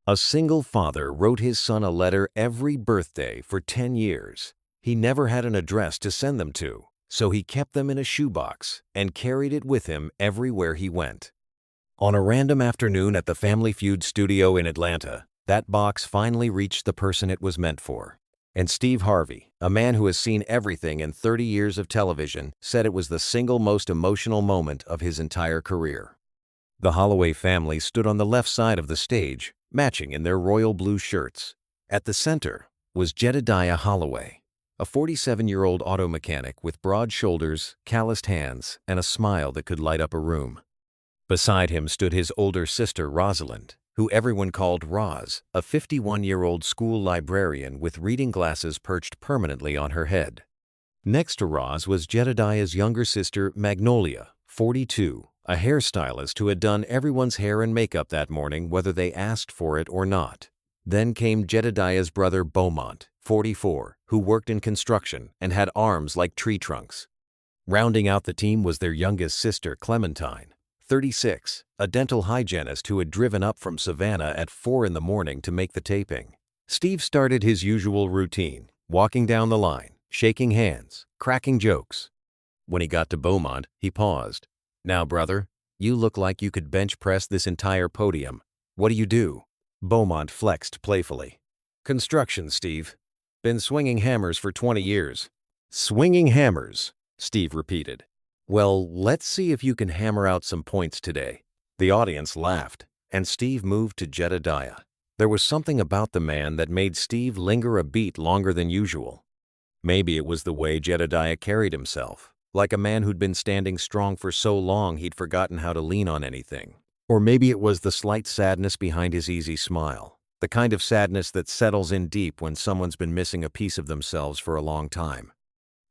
A single father wrote his son a letter every birthday for 10 years. He never had an address to send them to, so he kept them in a shoebox and carried it with him everywhere he went. On a random afternoon at the Family Feud studio in Atlanta, that box finally reached the person it was meant for. And Steve Harvey, a man who has seen everything in 30 years of television, said it was the single most emotional moment of his entire career. The Holloway family stood on the left side of the stage, matching in their royal blue shirts. At the center was Jedidiah Holloway, a 47-year-old auto mechanic with broad shoulders, calloused hands, and a smile that could light up a room. Beside him stood his older sister Rosalind, who everyone called Roz, a 51-year-old school librarian with reading glasses perched permanently on her head. Next to Roz was Jedidiah's younger sister Magnolia, 42, a hairstylist who had done everyone's hair and makeup that morning whether they asked for it or not. Then came Jedidiah's brother Beaumont, 44, who worked in construction and had arms like tree trunks. Rounding out the team was their youngest sister Clementine, 36, a dental hygienist who had driven up from Savannah at 4 in the morning to make the taping. Steve started his usual routine, walking down the line, shaking hands, cracking jokes. When he got to Beaumont, he paused. "Now, brother, you look like you could bench press this entire podium. What do you do?" Beaumont flexed playfully. "Construction, Steve. Been swinging hammers for 20 years. "Swinging hammers," Steve repeated. "Well, let's see if you can hammer out some points today." The audience laughed, and Steve moved to Jedidiah. There was something about the man that made Steve linger a beat longer than usual. Maybe it was the way Jedidiah carried himself, like a man who'd been standing strong for so long he'd forgotten how to lean on anything. Or maybe it was the slight sadness behind his easy smile, the kind of sadness that settles in deep when someone's been missing a piece of themselves for a long time.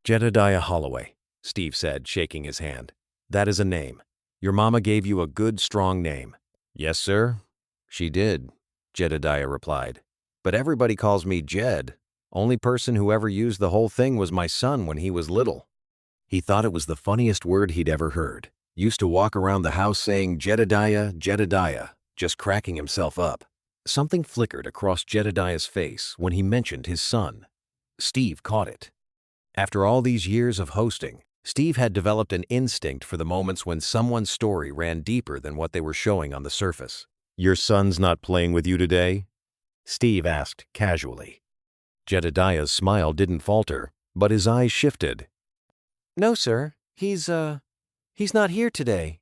"Jedidiah Holloway," Steve said, shaking his hand. "That is a name. Your mama gave you a good, strong name." "Yes, sir, she did," Jedidiah replied. "But everybody calls me Jed. Only person who ever used the whole thing was my son when he was little." He thought it was the funniest word he'd ever heard. Used to walk around the house saying Jedidiah, Jedidiah, just cracking himself up. Something flickered across Jedidiah's face when he mentioned his son. Steve caught it. After all these years of hosting, Steve had developed an instinct for the moments when someone's story ran deeper than what they were showing on the surface. "Your son's not playing with you today?" Steve asked casually. Jedidiah's smile didn't falter, but his eyes shifted. "No, sir. He's not here today.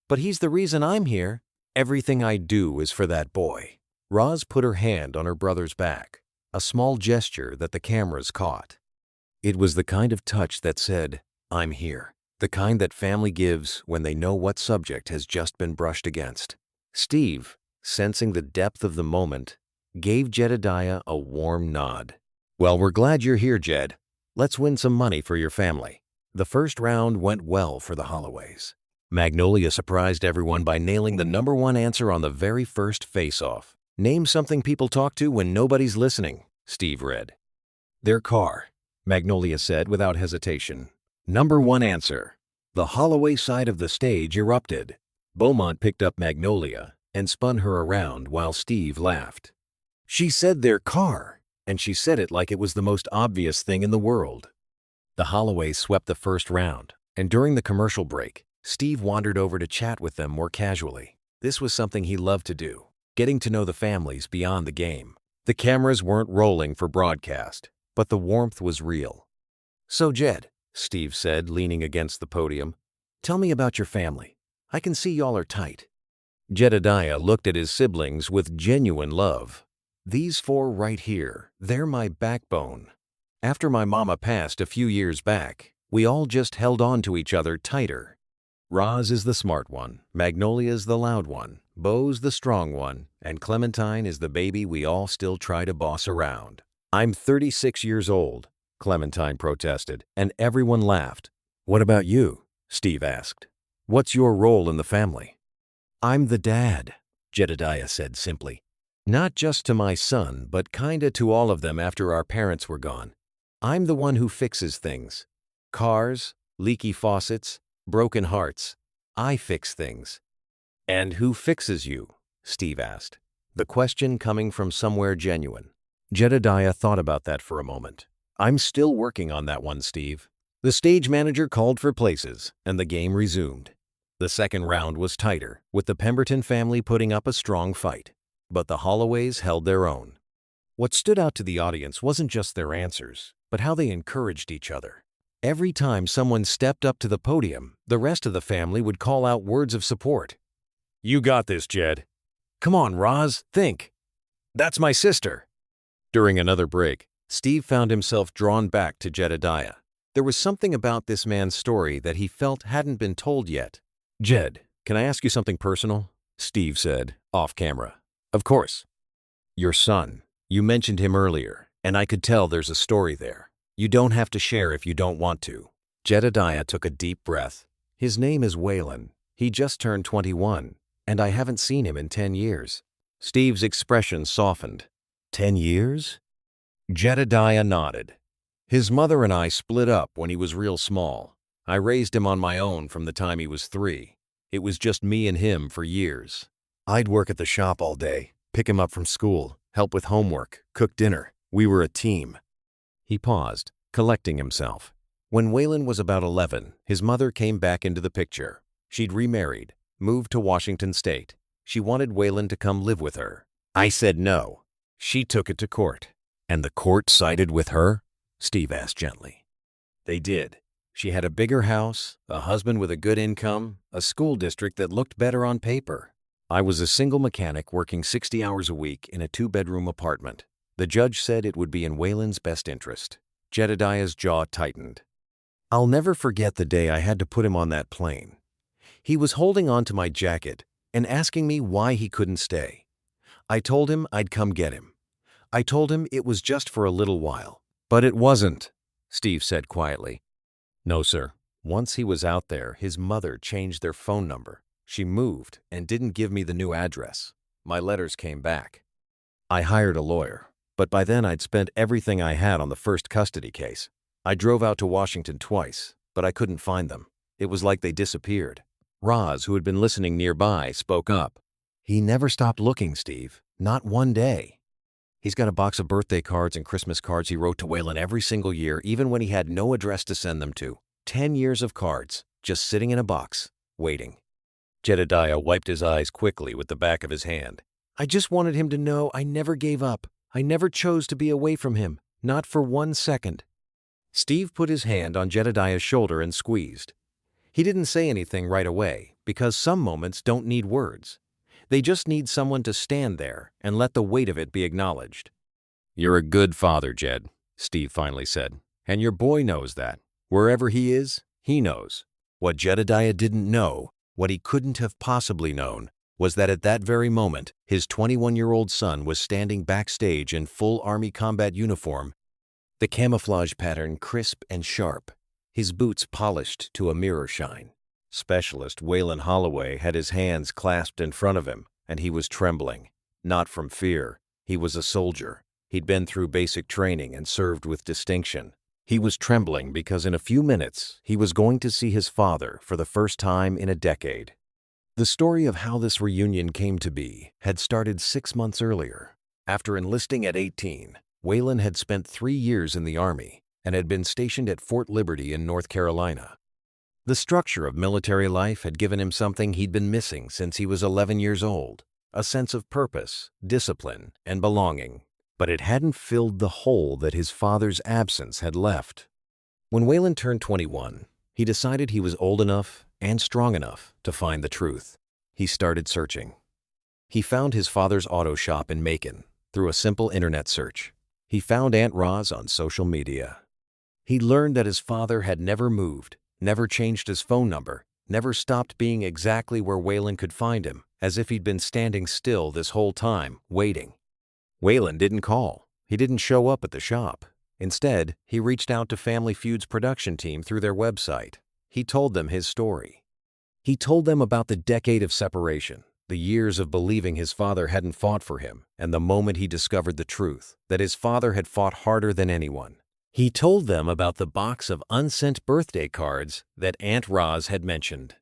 But he's the reason I'm here. Everything I do is for that boy." Roz put her hand on her brother's back, a small gesture that the cameras caught. It was the kind of touch that said, "I'm here," the kind that family gives when they know what subject has just been brushed against. Steve, sensing the depth of the moment, gave Jedidiah a warm nod. "Well, we're glad you're here, Jed. Let's win some money for your family." The first round went well for the Holloways. Magnolia surprised everyone by nailing the #1 answer on the very first face-off. "Name something people talk to when nobody's listening," Steve read. "Their car," Magnolia said without hesitation. #1 answer. The Holloway side of the stage erupted. Beaumont picked up Magnolia and spun her around while Steve laughed. "She said their car, and she said it like it was the most obvious thing in the world." The Holloways swept the first round, and during the commercial break, Steve wandered over to chat with them more casually. This was something he loved to do, getting to know the families beyond the game. The cameras weren't rolling for broadcast, but the warmth was real. "So, Jed," Steve said, leaning against the podium, "tell me about your family. I can see y'all are tight." Jedidiah looked at his siblings with genuine love. "These 4 right here, they're my backbone. After my mama passed a few years back, we all just held on to each other tighter. Roz is the smart one, Magnolia's the loud one, Beau's the strong one, and Clementine is the baby we all still try to boss around." "I'm 36 years old," Clementine protested, and everyone laughed. "What about you?" Steve asked. "What's your role in the family?" "I'm the dad," Jedidiah said simply. "Not just to my son, but kinda to all of them after our parents were gone. I'm the one who fixes things. Cars, leaky faucets, broken hearts. I fix things." "And who fixes you?" Steve asked. the question coming from somewhere genuine. Jedidiah thought about that for a moment. "I'm still working on that one, Steve." The stage manager called for places, and the game resumed. The second round was tighter, with the Pemberton family putting up a strong fight. But the Holloways held their own. What stood out to the audience wasn't just their answers, but how they encouraged each other. Every time someone stepped up to the podium, the rest of the family would call out words of support. "You got this, Jed." "Come on, Roz, think." "That's my sister." During another break, Steve found himself drawn back to Jedidiah. There was something about this man's story that he felt hadn't been told yet. "Jed, can I ask you something personal?" Steve said, off camera. "Of course." "Your son. You mentioned him earlier, and I could tell there's a story there. You don't have to share if you don't want to." Jedidiah took a deep breath. "His name is Waylen. He just turned 21, and I haven't seen him in 10 years. Steve's expression softened. "10 years?" Jedidiah nodded. "His mother and I split up when he was real small. I raised him on my own from the time he was 3. It was just me and him for years. I'd work at the shop all day, pick him up from school, help with homework, cook dinner. We were a team." He paused, collecting himself. When Waylen was about 11, his mother came back into the picture. She'd remarried, moved to Washington State. She wanted Waylen to come live with her. I said no. She took it to court. "And the court sided with her?" Steve asked gently. "They did. She had a bigger house, a husband with a good income, a school district that looked better on paper. I was a single mechanic working 60 hours a week in a 2-bedroom apartment. The judge said it would be in Waylen's best interest." Jedidiah's jaw tightened. "I'll never forget the day I had to put him on that plane. He was holding on to my jacket and asking me why he couldn't stay. I told him I'd come get him. I told him it was just for a little while. But it wasn't," Steve said quietly. "No, sir. Once he was out there, his mother changed their phone number. She moved and didn't give me the new address. My letters came back. I hired a lawyer, but by then I'd spent everything I had on the first custody case. I drove out to Washington twice, but I couldn't find them. It was like they disappeared." Roz, who had been listening nearby, spoke up. "He never stopped looking, Steve. Not one day. He's got a box of birthday cards and Christmas cards he wrote to Waylen every single year, even when he had no address to send them to. 10 years of cards, just sitting in a box, waiting." Jedidiah wiped his eyes quickly with the back of his hand. "I just wanted him to know I never gave up. I never chose to be away from him, not for 1 second." Steve put his hand on Jedidiah's shoulder and squeezed. He didn't say anything right away, because some moments don't need words. They just need someone to stand there and let the weight of it be acknowledged. "You're a good father, Jed," Steve finally said, "and your boy knows that. Wherever he is, he knows." What Jedidiah didn't know, what he couldn't have possibly known, was that at that very moment, his 21-year-old son was standing backstage in full Army combat uniform, the camouflage pattern crisp and sharp, his boots polished to a mirror shine. Specialist Waylen Holloway had his hands clasped in front of him, and he was trembling. Not from fear. He was a soldier. He'd been through basic training and served with distinction. He was trembling because in a few minutes, he was going to see his father for the first time in a decade. The story of how this reunion came to be had started 6 months earlier. After enlisting at 18, Waylen had spent 3 years in the Army and had been stationed at Fort Liberty in North Carolina. The structure of military life had given him something he'd been missing since he was 11 years old, a sense of purpose, discipline, and belonging. But it hadn't filled the hole that his father's absence had left. When Waylen turned 21, he decided he was old enough and strong enough to find the truth. He started searching. He found his father's auto shop in Macon through a simple internet search. He found Aunt Roz on social media. He learned that his father had never moved, never changed his phone number, never stopped being exactly where Waylen could find him, as if he'd been standing still this whole time, waiting. Waylen didn't call. He didn't show up at the shop. Instead, he reached out to Family Feud's production team through their website. He told them his story. He told them about the decade of separation, the years of believing his father hadn't fought for him, and the moment he discovered the truth, that his father had fought harder than anyone. He told them about the box of unsent birthday cards that Aunt Roz had mentioned.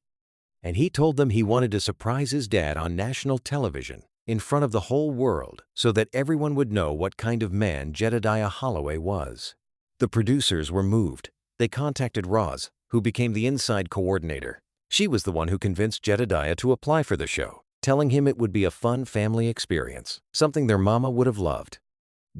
And he told them he wanted to surprise his dad on national television in front of the whole world so that everyone would know what kind of man Jedidiah Holloway was. The producers were moved. They contacted Roz, who became the inside coordinator. She was the one who convinced Jedidiah to apply for the show, telling him it would be a fun family experience, something their mama would have loved.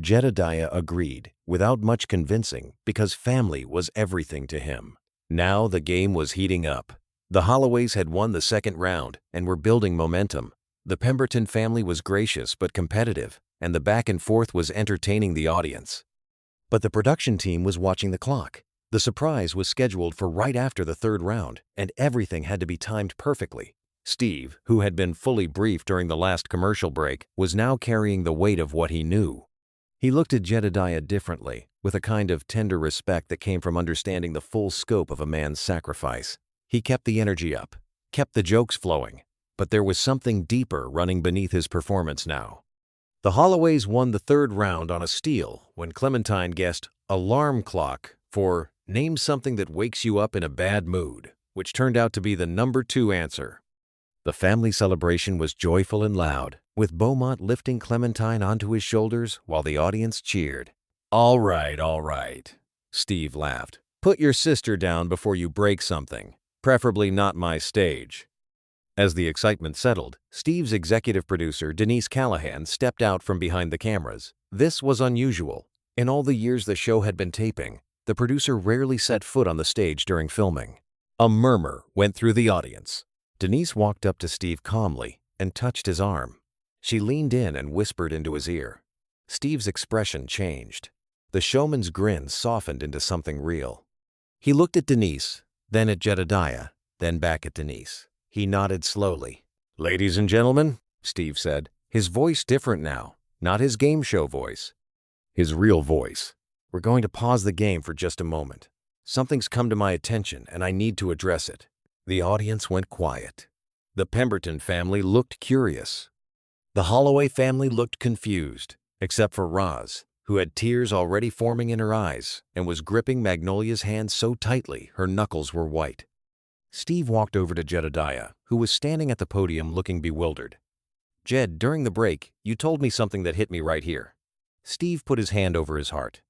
Jedidiah agreed, without much convincing, because family was everything to him. Now the game was heating up. The Holloways had won the second round and were building momentum. The Pemberton family was gracious but competitive, and the back and forth was entertaining the audience. But the production team was watching the clock. The surprise was scheduled for right after the third round, and everything had to be timed perfectly. Steve, who had been fully briefed during the last commercial break, was now carrying the weight of what he knew. He looked at Jedidiah differently, with a kind of tender respect that came from understanding the full scope of a man's sacrifice. He kept the energy up, kept the jokes flowing, but there was something deeper running beneath his performance now. The Holloways won the third round on a steal when Clementine guessed alarm clock for name something that wakes you up in a bad mood, which turned out to be the number 2 answer. The family celebration was joyful and loud, with Beaumont lifting Clementine onto his shoulders while the audience cheered. All right, Steve laughed. Put your sister down before you break something, preferably not my stage. As the excitement settled, Steve's executive producer, Denise Callahan, stepped out from behind the cameras. This was unusual. In all the years the show had been taping, the producer rarely set foot on the stage during filming. A murmur went through the audience. Denise walked up to Steve calmly and touched his arm. She leaned in and whispered into his ear. Steve's expression changed. The showman's grin softened into something real. He looked at Denise, then at Jedidiah, then back at Denise. He nodded slowly. "Ladies and gentlemen," Steve said, his voice different now, not his game show voice, his real voice. "We're going to pause the game for just a moment. Something's come to my attention and I need to address it." The audience went quiet. The Pemberton family looked curious. The Holloway family looked confused, except for Roz, who had tears already forming in her eyes and was gripping Magnolia's hand so tightly her knuckles were white. Steve walked over to Jedidiah, who was standing at the podium looking bewildered. "Jed, during the break, you told me something that hit me right here." Steve put his hand over his heart.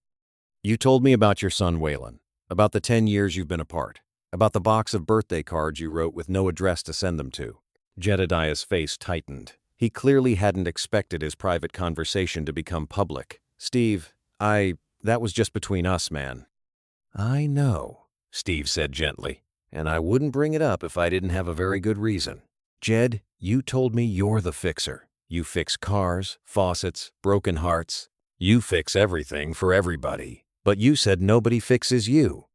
"You told me about your son Waylen, about the 10 years you've been apart, about the box of birthday cards you wrote with no address to send them to." Jedidiah's face tightened. He clearly hadn't expected his private conversation to become public. "Steve, that was just between us, man." "I know," Steve said gently, "and I wouldn't bring it up if I didn't have a very good reason. Jed, you told me you're the fixer. You fix cars, faucets, broken hearts. You fix everything for everybody. But you said nobody fixes you."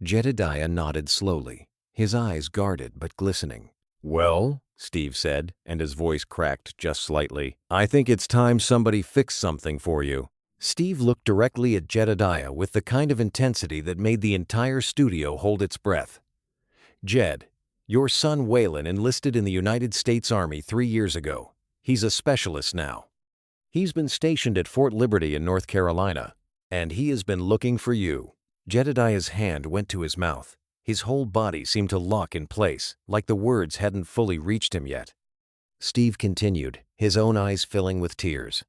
Jedidiah nodded slowly, his eyes guarded but glistening. "Well," Steve said, and his voice cracked just slightly, "I think it's time somebody fixed something for you." Steve looked directly at Jedidiah with the kind of intensity that made the entire studio hold its breath. "Jed, your son Waylen enlisted in the United States Army 3 years ago. He's a specialist now. He's been stationed at Fort Liberty in North Carolina, and he has been looking for you." Jedidiah's hand went to his mouth. His whole body seemed to lock in place, like the words hadn't fully reached him yet. Steve continued, his own eyes filling with tears.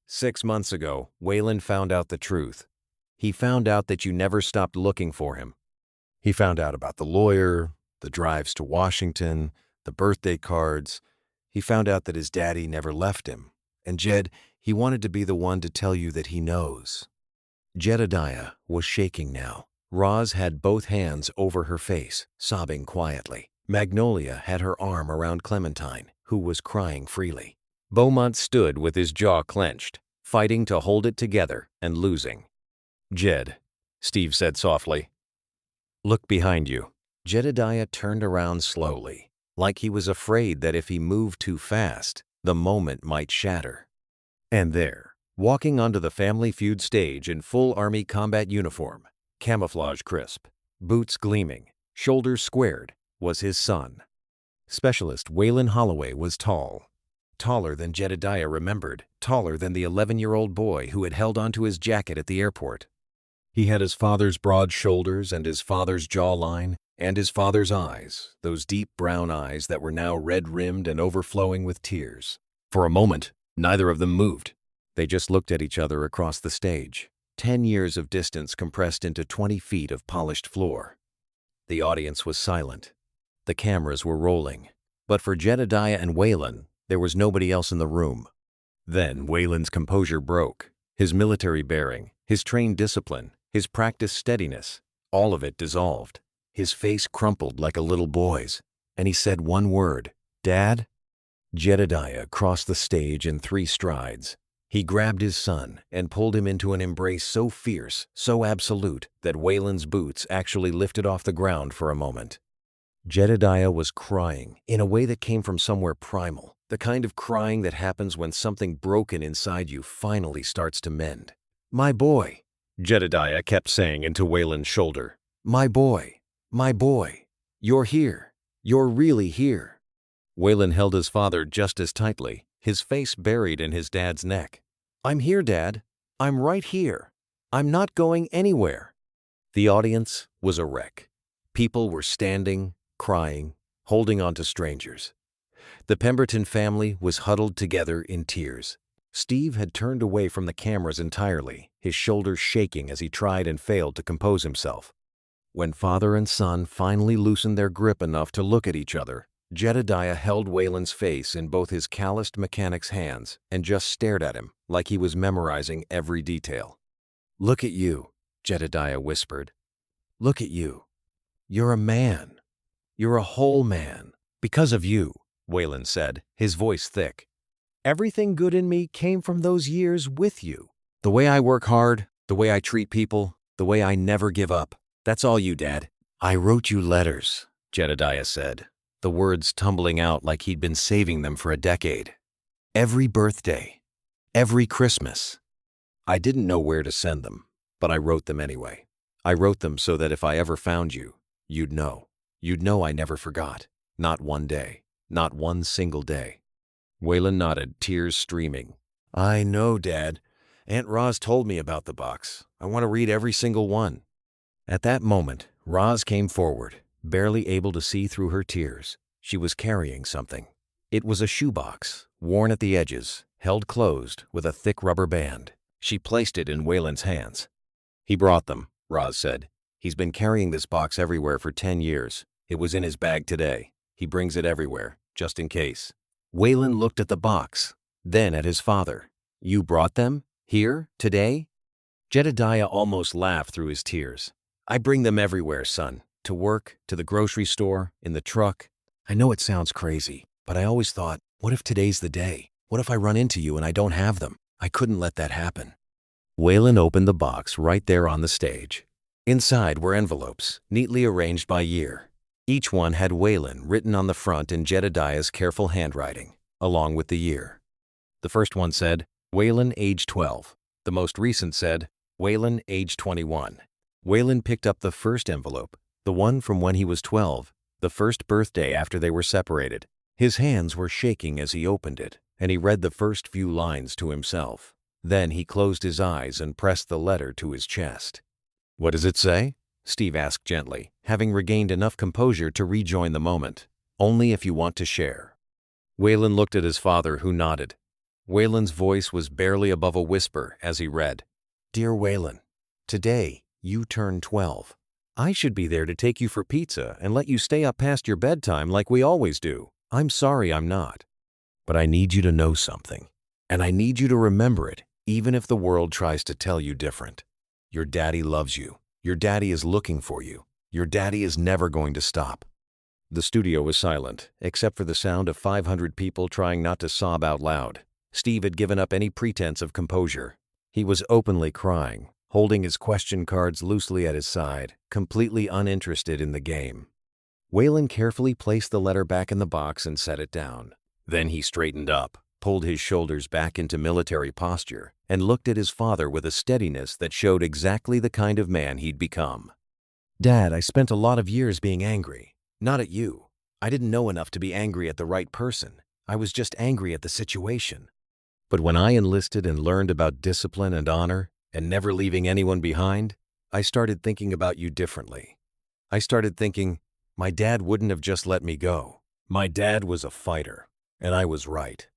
6 months ago, Waylen found out the truth. He found out that you never stopped looking for him. He found out about the lawyer, the drives to Washington, the birthday cards. He found out that his daddy never left him. And Jed, he wanted to be the one to tell you that he knows. Jedidiah was shaking now. Roz had both hands over her face, sobbing quietly. Magnolia had her arm around Clementine, who was crying freely. Beaumont stood with his jaw clenched, fighting to hold it together and losing. "Jed," Steve said softly, "look behind you." Jedidiah turned around slowly, like he was afraid that if he moved too fast, the moment might shatter. And there, walking onto the Family Feud stage in full Army combat uniform, camouflage crisp, boots gleaming, shoulders squared, was his son. Specialist Waylen Holloway was tall. Taller than Jedidiah remembered, taller than the 11-year-old boy who had held onto his jacket at the airport. He had his father's broad shoulders and his father's jawline and his father's eyes, those deep brown eyes that were now red-rimmed and overflowing with tears. For a moment, neither of them moved. They just looked at each other across the stage. 10 years of distance compressed into 20 feet of polished floor. The audience was silent. The cameras were rolling. But for Jedidiah and Waylen, there was nobody else in the room. Then Waylen's composure broke. His military bearing, his trained discipline, his practiced steadiness, all of it dissolved. His face crumpled like a little boy's, and he said one word, "Dad?" Jedidiah crossed the stage in 3 strides. He grabbed his son and pulled him into an embrace so fierce, so absolute, that Waylen's boots actually lifted off the ground for a moment. Jedidiah was crying in a way that came from somewhere primal, the kind of crying that happens when something broken inside you finally starts to mend. "My boy," Jedidiah kept saying into Waylen's shoulder. "My boy, you're here. You're really here." Waylen held his father just as tightly, his face buried in his dad's neck. "I'm here, Dad. I'm right here. I'm not going anywhere." The audience was a wreck. People were standing, crying, holding on to strangers. The Pemberton family was huddled together in tears. Steve had turned away from the cameras entirely, his shoulders shaking as he tried and failed to compose himself. When father and son finally loosened their grip enough to look at each other, Jedidiah held Waylen's face in both his calloused mechanic's hands and just stared at him like he was memorizing every detail. "Look at you," Jedidiah whispered. "Look at you. You're a man. You're a whole man. Because of you," Waylen said, his voice thick. "Everything good in me came from those years with you. The way I work hard, the way I treat people, the way I never give up. That's all you, Dad." "I wrote you letters," Jedidiah said, the words tumbling out like he'd been saving them for a decade. "Every birthday, every Christmas. I didn't know where to send them, but I wrote them anyway. I wrote them so that if I ever found you, you'd know. You'd know I never forgot. Not one day. Not one single day." Waylen nodded, tears streaming. "I know, Dad. Aunt Roz told me about the box. I want to read every single one." At that moment, Roz came forward, barely able to see through her tears. She was carrying something. It was a shoebox, worn at the edges, held closed with a thick rubber band. She placed it in Waylen's hands. "He brought them," Roz said. "He's been carrying this box everywhere for 10 years. It was in his bag today. He brings it everywhere, just in case." Waylen looked at the box, then at his father. "You brought them? Here? Today?" Jedidiah almost laughed through his tears. "I bring them everywhere, son. To work, to the grocery store, in the truck. I know it sounds crazy, but I always thought, what if today's the day? What if I run into you and I don't have them? I couldn't let that happen." Waylen opened the box right there on the stage. Inside were envelopes, neatly arranged by year. Each one had Waylen written on the front in Jedidiah's careful handwriting, along with the year. The first one said, "Waylen, age 12. The most recent said, "Waylen, age 21. Waylen picked up the first envelope, the one from when he was 12, the first birthday after they were separated. His hands were shaking as he opened it, and he read the first few lines to himself. Then he closed his eyes and pressed the letter to his chest. "What does it say?" Steve asked gently, having regained enough composure to rejoin the moment. "Only if you want to share." Waylen looked at his father, who nodded. Waylen's voice was barely above a whisper as he read, "Dear Waylen, today you turn 12. I should be there to take you for pizza and let you stay up past your bedtime like we always do. I'm sorry I'm not. But I need you to know something, and I need you to remember it, even if the world tries to tell you different. Your daddy loves you. Your daddy is looking for you. Your daddy is never going to stop." The studio was silent, except for the sound of 500 people trying not to sob out loud. Steve had given up any pretense of composure. He was openly crying, holding his question cards loosely at his side, completely uninterested in the game. Waylen carefully placed the letter back in the box and set it down. Then he straightened up, pulled his shoulders back into military posture, and looked at his father with a steadiness that showed exactly the kind of man he'd become. "Dad, I spent a lot of years being angry. Not at you. I didn't know enough to be angry at the right person. I was just angry at the situation. But when I enlisted and learned about discipline and honor, and never leaving anyone behind, I started thinking about you differently. I started thinking, my dad wouldn't have just let me go. My dad was a fighter, and I was right."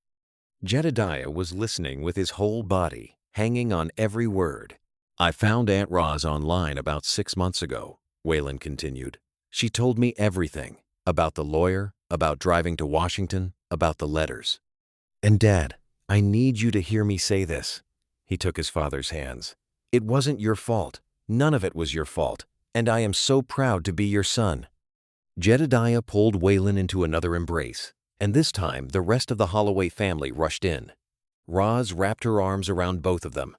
Jedidiah was listening with his whole body, hanging on every word. "I found Aunt Roz online about 6 months ago," Waylen continued. "She told me everything, about the lawyer, about driving to Washington, about the letters. And Dad, I need you to hear me say this." He took his father's hands. "It wasn't your fault. None of it was your fault. And I am so proud to be your son." Jedidiah pulled Waylen into another embrace, and this time the rest of the Holloway family rushed in. Roz wrapped her arms around both of them.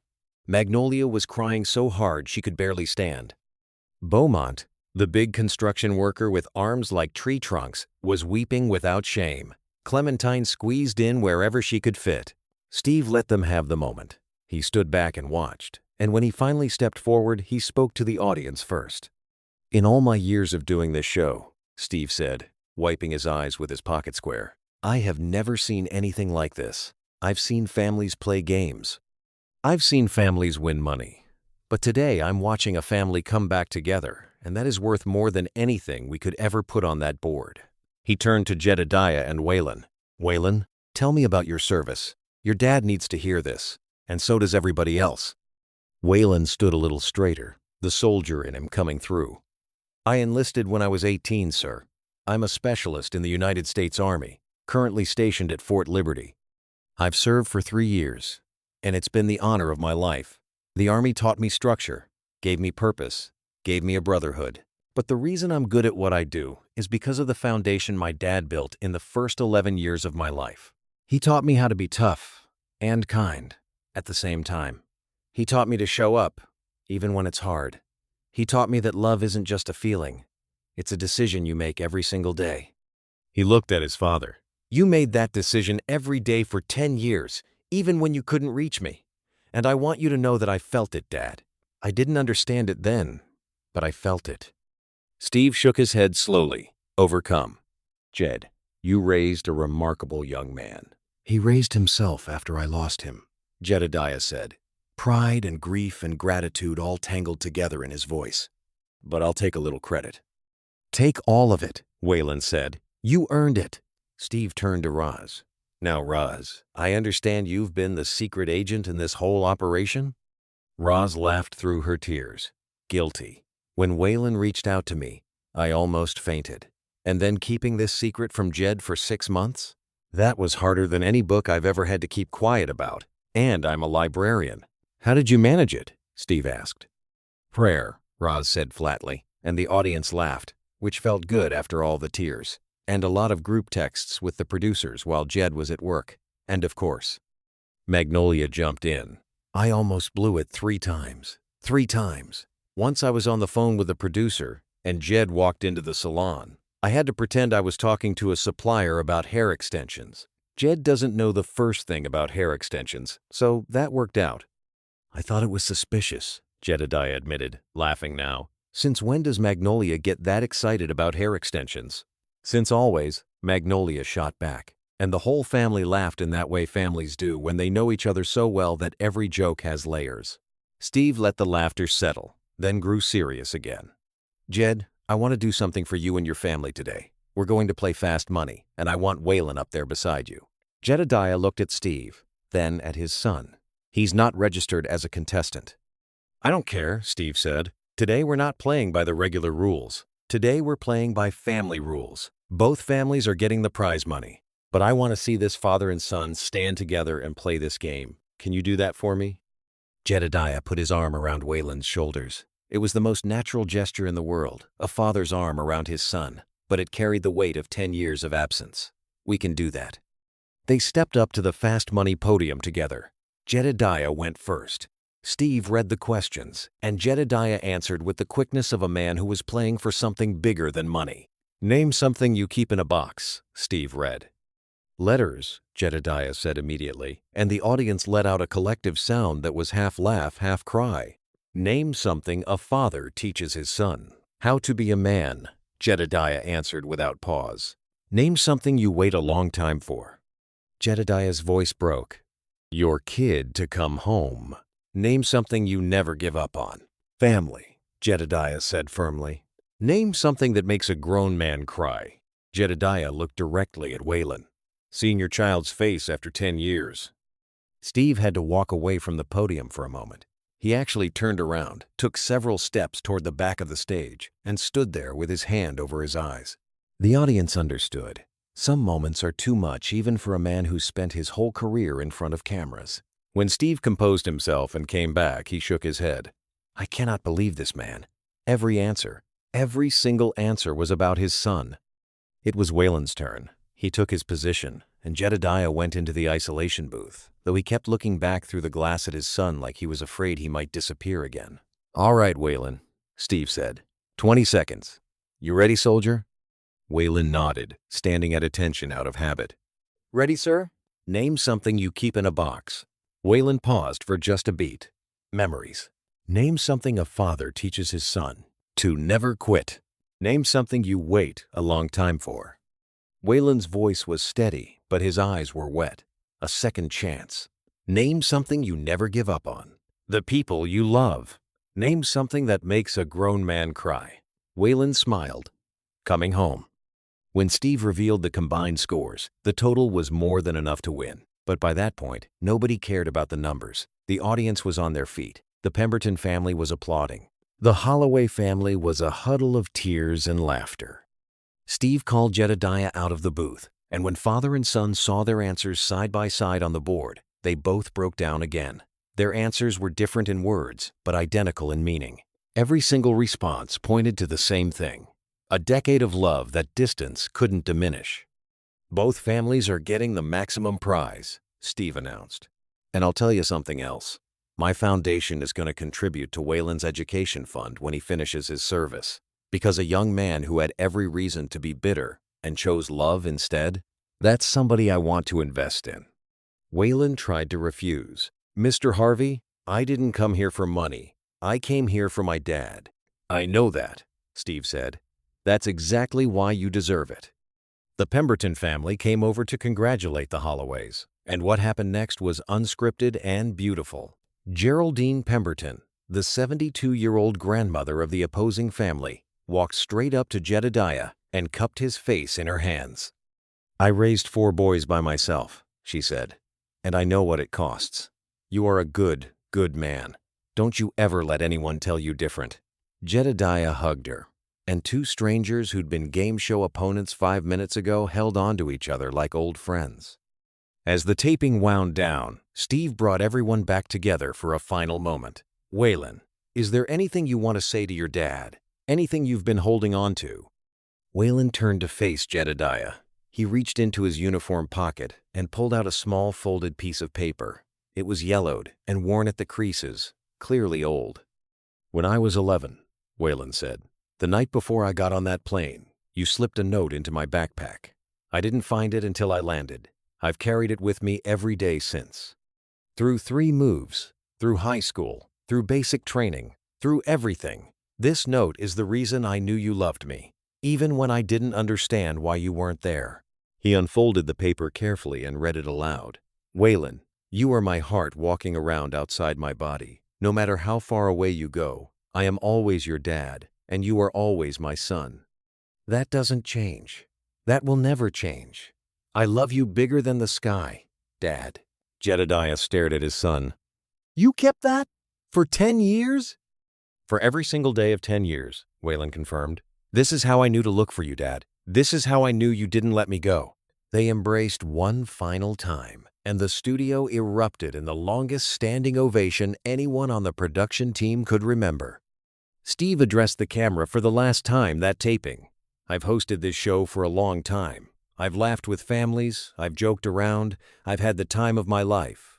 Magnolia was crying so hard she could barely stand. Beaumont, the big construction worker with arms like tree trunks, was weeping without shame. Clementine squeezed in wherever she could fit. Steve let them have the moment. He stood back and watched, and when he finally stepped forward, he spoke to the audience first. "In all my years of doing this show," Steve said, wiping his eyes with his pocket square, "I have never seen anything like this. I've seen families play games. I've seen families win money. But today I'm watching a family come back together, and that is worth more than anything we could ever put on that board." He turned to Jedidiah and Waylen. "Waylen, tell me about your service. Your dad needs to hear this, and so does everybody else." Waylen stood a little straighter, the soldier in him coming through. "I enlisted when I was 18, sir. I'm a specialist in the United States Army, currently stationed at Fort Liberty. I've served for 3 years, and it's been the honor of my life. The Army taught me structure, gave me purpose, gave me a brotherhood. But the reason I'm good at what I do is because of the foundation my dad built in the first 11 years of my life. He taught me how to be tough and kind at the same time. He taught me to show up, even when it's hard. He taught me that love isn't just a feeling. It's a decision you make every single day." He looked at his father. "You made that decision every day for 10 years, even when you couldn't reach me. And I want you to know that I felt it, Dad. I didn't understand it then, but I felt it." Steve shook his head slowly, overcome. "Jed, you raised a remarkable young man." "He raised himself after I lost him," Jedidiah said. Pride and grief and gratitude all tangled together in his voice. "But I'll take a little credit." "Take all of it," Waylen said. "You earned it." Steve turned to Roz. "Now, Roz, I understand you've been the secret agent in this whole operation?" Roz laughed through her tears. "Guilty. When Waylen reached out to me, I almost fainted. And then keeping this secret from Jed for 6 months? That was harder than any book I've ever had to keep quiet about. And I'm a librarian." "How did you manage it?" Steve asked. "Prayer," Roz said flatly, and the audience laughed, which felt good after all the tears, and a lot of group texts with the producers while Jed was at work, and of course. Magnolia jumped in. "I almost blew it 3 times. 3 times. Once I was on the phone with the producer, and Jed walked into the salon. I had to pretend I was talking to a supplier about hair extensions. Jed doesn't know the first thing about hair extensions, so that worked out." "I thought it was suspicious," Jedidiah admitted, laughing now. "Since when does Magnolia get that excited about hair extensions?" "Since always," Magnolia shot back, and the whole family laughed in that way families do when they know each other so well that every joke has layers. Steve let the laughter settle, then grew serious again. "Jed, I want to do something for you and your family today. We're going to play fast money, and I want Waylen up there beside you." Jedidiah looked at Steve, then at his son. "He's not registered as a contestant." "I don't care," Steve said. "Today we're not playing by the regular rules. Today we're playing by family rules. Both families are getting the prize money. But I want to see this father and son stand together and play this game. Can you do that for me?" Jedidiah put his arm around Waylen's shoulders. It was the most natural gesture in the world, a father's arm around his son, but it carried the weight of 10 years of absence. "We can do that." They stepped up to the fast money podium together. Jedidiah went first. Steve read the questions, and Jedidiah answered with the quickness of a man who was playing for something bigger than money. "Name something you keep in a box," Steve read. "Letters," Jedidiah said immediately, and the audience let out a collective sound that was half laugh, half cry. "Name something a father teaches his son." "How to be a man," Jedidiah answered without pause. "Name something you wait a long time for." Jedidiah's voice broke. "Your kid to come home." "Name something you never give up on." "Family," Jedidiah said firmly. "Name something that makes a grown man cry." Jedidiah looked directly at Waylen. seeing your child's face after 10 years. Steve had to walk away from the podium for a moment. He actually turned around, took several steps toward the back of the stage, and stood there with his hand over his eyes. The audience understood. Some moments are too much even for a man who spent his whole career in front of cameras. When Steve composed himself and came back, he shook his head. I cannot believe this man. Every single answer was about his son. It was Waylen's turn. He took his position, and Jedidiah went into the isolation booth, though he kept looking back through the glass at his son like he was afraid he might disappear again. All right, Waylen, Steve said. 20 seconds. You ready, soldier? Waylen nodded, standing at attention out of habit. Ready, sir? Name something you keep in a box. Waylen paused for just a beat. Memories. Name something a father teaches his son. To never quit. Name something you wait a long time for. Waylen's voice was steady, but his eyes were wet. A second chance. Name something you never give up on. The people you love. Name something that makes a grown man cry. Waylen smiled. Coming home. When Steve revealed the combined scores, the total was more than enough to win. But by that point, nobody cared about the numbers. The audience was on their feet. The Pemberton family was applauding. The Holloway family was a huddle of tears and laughter. Steve called Jedidiah out of the booth, and when father and son saw their answers side by side on the board, they both broke down again. Their answers were different in words, but identical in meaning. Every single response pointed to the same thing. A decade of love that distance couldn't diminish. Both families are getting the maximum prize, Steve announced. And I'll tell you something else. My foundation is going to contribute to Waylen's education fund when he finishes his service. Because a young man who had every reason to be bitter and chose love instead, that's somebody I want to invest in. Waylen tried to refuse. Mr. Harvey, I didn't come here for money. I came here for my dad. I know that, Steve said. That's exactly why you deserve it. The Pemberton family came over to congratulate the Holloways, and what happened next was unscripted and beautiful. Geraldine Pemberton, the 72-year-old grandmother of the opposing family, walked straight up to Jedidiah and cupped his face in her hands. I raised 4 boys by myself, she said, and I know what it costs. You are a good man. Don't you ever let anyone tell you different. Jedidiah hugged her, and 2 strangers who'd been game show opponents 5 minutes ago held on to each other like old friends. As the taping wound down, Steve brought everyone back together for a final moment. Waylen, is there anything you want to say to your dad? Anything you've been holding on to? Waylen turned to face Jedidiah. He reached into his uniform pocket and pulled out a small folded piece of paper. It was yellowed and worn at the creases, clearly old. When I was 11, Waylen said, the night before I got on that plane, you slipped a note into my backpack. I didn't find it until I landed. I've carried it with me every day since. Through 3 moves, through high school, through basic training, through everything, this note is the reason I knew you loved me, even when I didn't understand why you weren't there. He unfolded the paper carefully and read it aloud. Waylen, you are my heart walking around outside my body. No matter how far away you go, I am always your dad, and you are always my son. That doesn't change. That will never change. I love you bigger than the sky, Dad. Jedidiah stared at his son. You kept that? For 10 years? For every single day of 10 years, Waylen confirmed. This is how I knew to look for you, Dad. This is how I knew you didn't let me go. They embraced one final time, and the studio erupted in the longest standing ovation anyone on the production team could remember. Steve addressed the camera for the last time that taping. I've hosted this show for a long time. I've laughed with families, I've joked around, I've had the time of my life.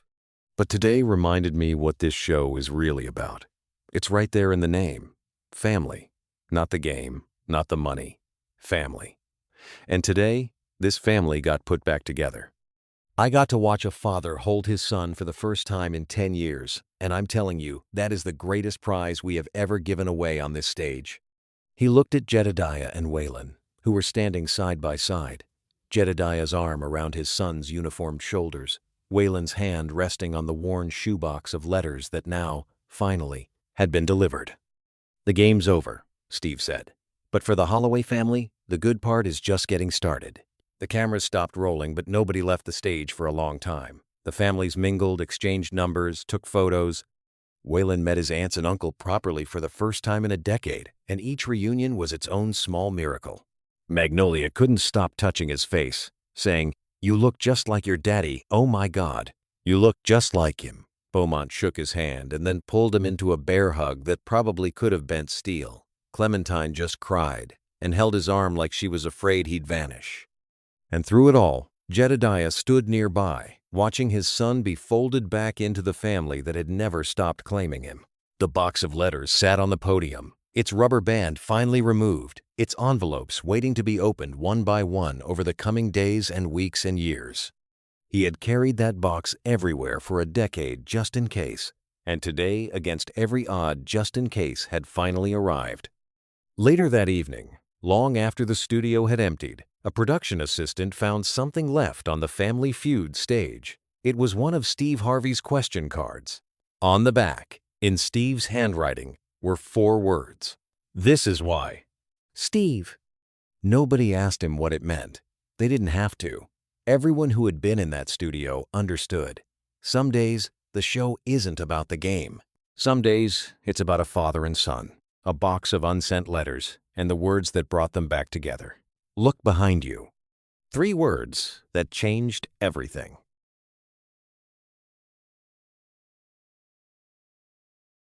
But today reminded me what this show is really about. It's right there in the name. Family. Not the game, not the money. Family. And today, this family got put back together. I got to watch a father hold his son for the first time in 10 years, and I'm telling you, that is the greatest prize we have ever given away on this stage. He looked at Jedidiah and Waylen, who were standing side by side. Jedidiah's arm around his son's uniformed shoulders, Waylen's hand resting on the worn shoebox of letters that now, finally, had been delivered. The game's over, Steve said. But for the Holloway family, the good part is just getting started. The cameras stopped rolling, but nobody left the stage for a long time. The families mingled, exchanged numbers, took photos. Waylen met his aunts and uncle properly for the first time in a decade, and each reunion was its own small miracle. Magnolia couldn't stop touching his face, saying, "You look just like your daddy, oh my God. You look just like him." Beaumont shook his hand and then pulled him into a bear hug that probably could have bent steel. Clementine just cried and held his arm like she was afraid he'd vanish. And through it all, Jedidiah stood nearby, watching his son be folded back into the family that had never stopped claiming him. The box of letters sat on the podium, its rubber band finally removed, its envelopes waiting to be opened one by one over the coming days and weeks and years. He had carried that box everywhere for a decade just in case, and today, against every odd just in case, had finally arrived. Later that evening, long after the studio had emptied, a production assistant found something left on the Family Feud stage. It was one of Steve Harvey's question cards. On the back, in Steve's handwriting, were 4 words. "This is why." Steve. Nobody asked him what it meant. They didn't have to. Everyone who had been in that studio understood. Some days, the show isn't about the game. Some days, it's about a father and son, a box of unsent letters, and the words that brought them back together. Look behind you. 3 words that changed everything.